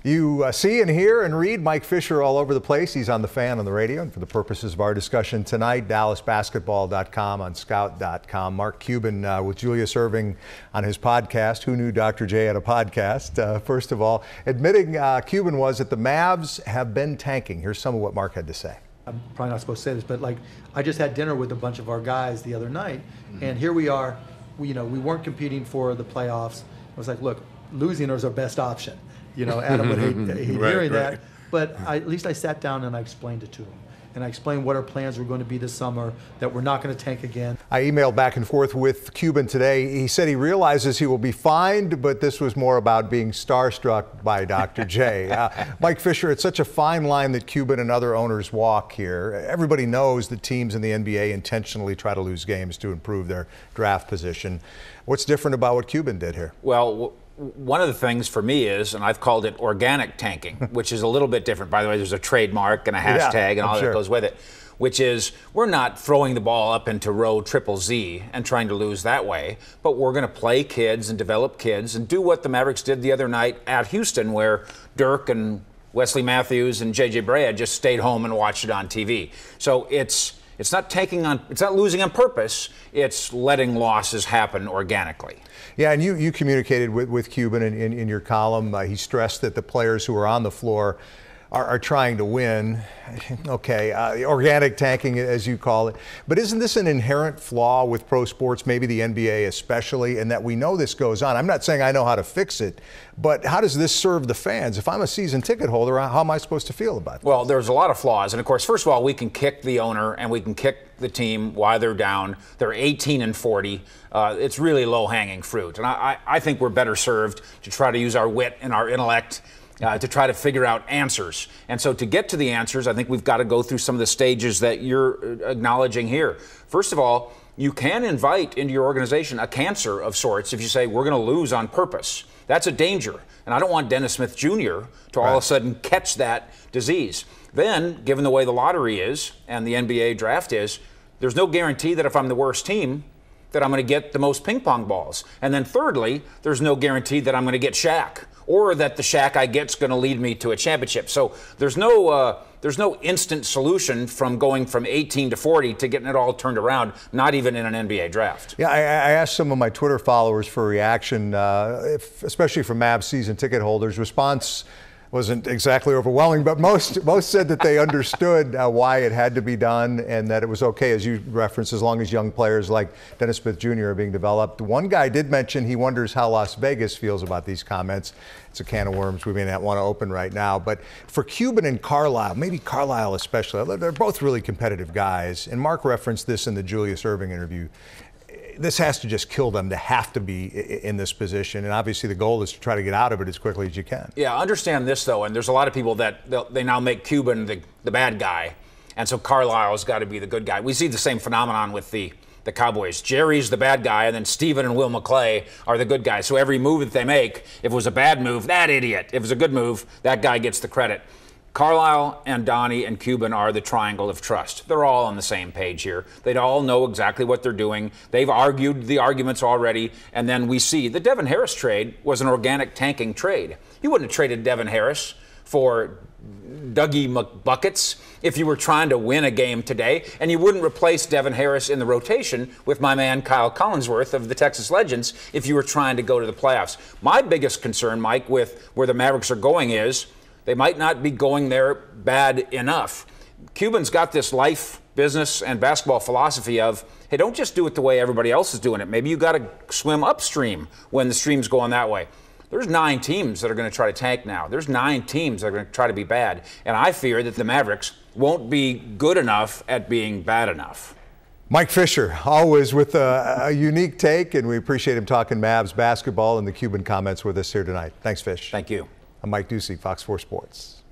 You see and hear and read Mike Fisher all over the place. He's on The Fan on the radio. And for the purposes of our discussion tonight, DallasBasketball.com, on Scout.com. Mark Cuban with Julius Erving on his podcast. Who knew Dr. J had a podcast? First of all, admitting Cuban was that the Mavs have been tanking. Here's some of what Mark had to say. I'm probably not supposed to say this, but I just had dinner with a bunch of our guys the other night, and here we are. We weren't competing for the playoffs. I was like, look, losing is our best option. Adam would hate hearing that, but at least I sat down and I explained it to him. And I explained what our plans were going to be this summer, that we're not going to tank again. I emailed back and forth with Cuban today. He said he realizes he will be fined, but this was more about being starstruck by Dr. J. Mike Fisher, it's such a fine line that Cuban and other owners walk here. Everybody knows that teams in the NBA intentionally try to lose games to improve their draft position. What's different about what Cuban did here? Well, one of the things for me is, and I've called it organic tanking, which is a little bit different. By the way, there's a trademark and a hashtag and all that goes with it, which is we're not throwing the ball up into row triple Z and trying to lose that way, but we're going to play kids and develop kids and do what the Mavericks did the other night at Houston, where Dirk and Wesley Matthews and J.J. Barea just stayed home and watched it on TV. So it's not losing on purpose. It's letting losses happen organically. Yeah, and you communicated with Cuban in your column. He stressed that the players who are on the floor are trying to win. Okay, organic tanking, as you call it. But isn't this an inherent flaw with pro sports, maybe the NBA especially, in that we know this goes on? I'm not saying I know how to fix it, but how does this serve the fans? If I'm a season ticket holder, how am I supposed to feel about it? Well, there's a lot of flaws. And, of course, first of all, we can kick the owner and we can kick the team while they're down. They're 18-40. It's really low-hanging fruit. And I think we're better served to try to use our wit and our intellect to try to figure out answers. And so to get to the answers, I think we've got to go through some of the stages that you're acknowledging here. First of all, you can invite into your organization a cancer of sorts if you say we're going to lose on purpose. That's a danger. And I don't want Dennis Smith Jr. to all of a sudden catch that disease. Then, given the way the lottery is and the NBA draft is, there's no guarantee that if I'm the worst team, that I'm going to get the most ping pong balls. And then thirdly, there's no guarantee that I'm going to get Shaq, or that the Shaq I get's going to lead me to a championship. So there's no instant solution from going from 18-40 to getting it all turned around, not even in an NBA draft. Yeah, I asked some of my Twitter followers for a reaction, especially from Mavs season ticket holders. Response wasn't exactly overwhelming, but most said that they understood why it had to be done and that it was okay, as you referenced, as long as young players like Dennis Smith Jr. are being developed. One guy did mention he wonders how Las Vegas feels about these comments. It's a can of worms we may not want to open right now. But for Cuban and Carlisle, maybe Carlisle especially, they're both really competitive guys. And Mark referenced this in the Julius Erving interview. This has to just kill them to have to be in this position. And obviously the goal is to try to get out of it as quickly as you can. Yeah, understand this, though. And there's a lot of people that they now make Cuban the bad guy. And so Carlisle's got to be the good guy. We see the same phenomenon with the Cowboys. Jerry's the bad guy, and then Steven and Will McClay are the good guys. So every move that they make, if it was a bad move, that idiot. If it was a good move, that guy gets the credit. Carlisle and Donnie and Cuban are the triangle of trust. They're all on the same page here. They all know exactly what they're doing. They've argued the arguments already, and then we see the Devin Harris trade was an organic tanking trade. You wouldn't have traded Devin Harris for Dougie McBuckets if you were trying to win a game today, and you wouldn't replace Devin Harris in the rotation with my man Kyle Collinsworth of the Texas Legends if you were trying to go to the playoffs. My biggest concern, Mike, with where the Mavericks are going is they might not be going there bad enough. Cuban's got this life, business, and basketball philosophy of, hey, don't just do it the way everybody else is doing it. Maybe you got to swim upstream when the stream's going that way. There's 9 teams that are going to try to tank now. There's 9 teams that are going to try to be bad. And I fear that the Mavericks won't be good enough at being bad enough. Mike Fisher, always with a unique take, and we appreciate him talking Mavs basketball and the Cuban comments with us here tonight. Thanks, Fish. Thank you. I'm Mike Doocy, Fox 4 Sports.